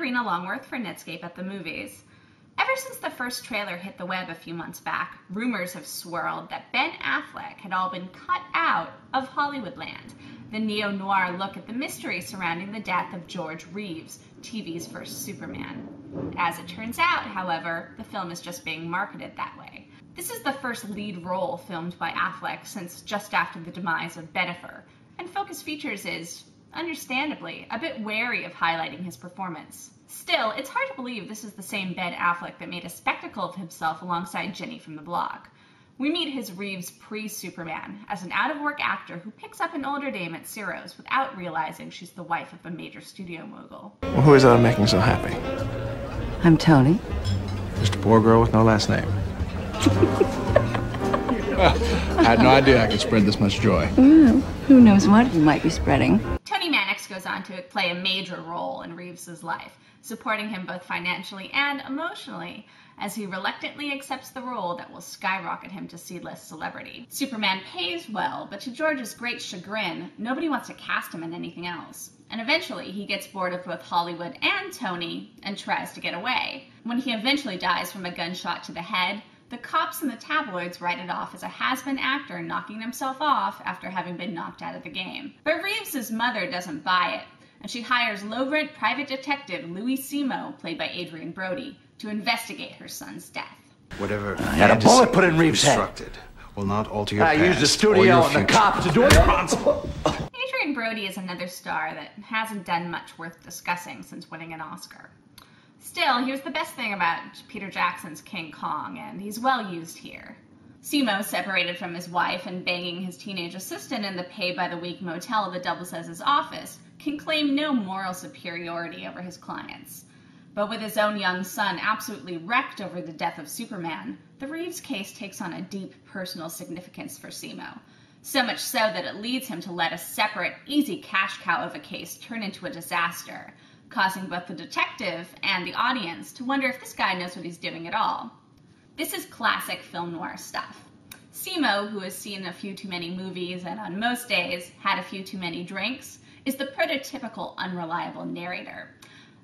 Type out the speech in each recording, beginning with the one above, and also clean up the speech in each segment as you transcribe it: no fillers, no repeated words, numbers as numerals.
Karina Longworth for Netscape at the Movies. Ever since the first trailer hit the web a few months back, rumors have swirled that Ben Affleck had all been cut out of Hollywoodland, the neo-noir look at the mystery surrounding the death of George Reeves, TV's first Superman. As it turns out, however, the film is just being marketed that way. This is the first lead role filmed by Affleck since just after the demise of Ben Affleck, and Focus Features is, understandably, a bit wary of highlighting his performance. Still, it's hard to believe this is the same Ben Affleck that made a spectacle of himself alongside Jenny from the block. We meet his Reeves pre-Superman as an out-of-work actor who picks up an older dame at Ciro's without realizing she's the wife of a major studio mogul. Well, who is that I'm making so happy? I'm Tony. Just a poor girl with no last name. I had no idea I could spread this much joy. Well, who knows what you might be spreading. Tony Mannix goes on to play a major role in Reeves' life, supporting him both financially and emotionally, as he reluctantly accepts the role that will skyrocket him to C-list celebrity. Superman pays well, but to George's great chagrin, nobody wants to cast him in anything else. And eventually, he gets bored of both Hollywood and Tony and tries to get away. When he eventually dies from a gunshot to the head, the cops and the tabloids write it off as a has-been actor knocking himself off after having been knocked out of the game. But Reeves' mother doesn't buy it, and she hires low-rent private detective Louis Simo, played by Adrien Brody, to investigate her son's death. Whatever I had a bullet put in Reeves' head. constructed will not alter your I past used the or studio your and the future. cops to do it. Adrien Brody is another star that hasn't done much worth discussing since winning an Oscar. Still, here's the best thing about Peter Jackson's King Kong, and he's well used here. Simo, separated from his wife and banging his teenage assistant in the pay-by-the-week motel that doubles as his office, can claim no moral superiority over his clients. But with his own young son absolutely wrecked over the death of Superman, the Reeves case takes on a deep personal significance for Simo. So much so that it leads him to let a separate, easy cash cow of a case turn into a disaster, causing both the detective and the audience to wonder if this guy knows what he's doing at all. This is classic film noir stuff. Simo, who has seen a few too many movies and on most days had a few too many drinks, is the prototypical unreliable narrator.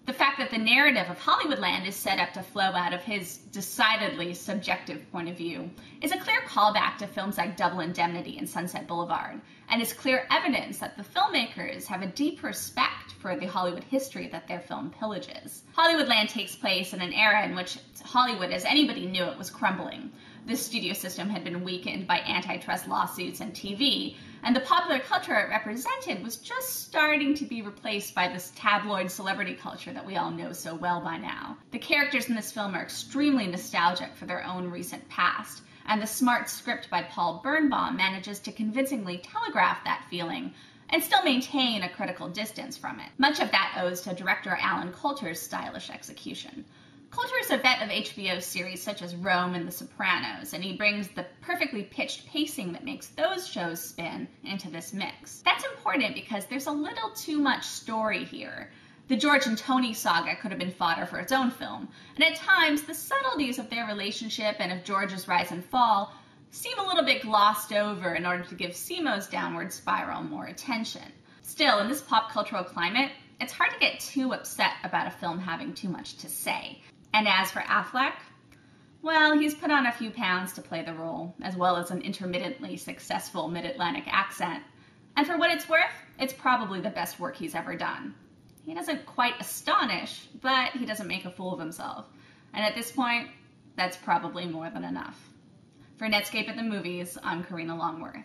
The fact that the narrative of Hollywoodland is set up to flow out of his decidedly subjective point of view is a clear callback to films like Double Indemnity and Sunset Boulevard, and is clear evidence that the filmmakers have a deep respect for the Hollywood history that their film pillages. Hollywoodland takes place in an era in which Hollywood, as anybody knew it, was crumbling. The studio system had been weakened by antitrust lawsuits and TV, and the popular culture it represented was just starting to be replaced by this tabloid celebrity culture that we all know so well by now. The characters in this film are extremely nostalgic for their own recent past, and the smart script by Paul Birnbaum manages to convincingly telegraph that feeling and still maintain a critical distance from it. Much of that owes to director Alan Coulter's stylish execution. Coulter is a vet of HBO series such as Rome and The Sopranos, and he brings the perfectly pitched pacing that makes those shows spin into this mix. That's important because there's a little too much story here. The George and Tony saga could have been fodder for its own film, and at times the subtleties of their relationship and of George's rise and fall seem a little bit glossed over in order to give Simo's downward spiral more attention. Still, in this pop cultural climate, it's hard to get too upset about a film having too much to say. And as for Affleck, well, he's put on a few pounds to play the role, as well as an intermittently successful mid-Atlantic accent. And for what it's worth, it's probably the best work he's ever done. He doesn't quite astonish, but he doesn't make a fool of himself. And at this point, that's probably more than enough. For Netscape at the Movies, I'm Karina Longworth.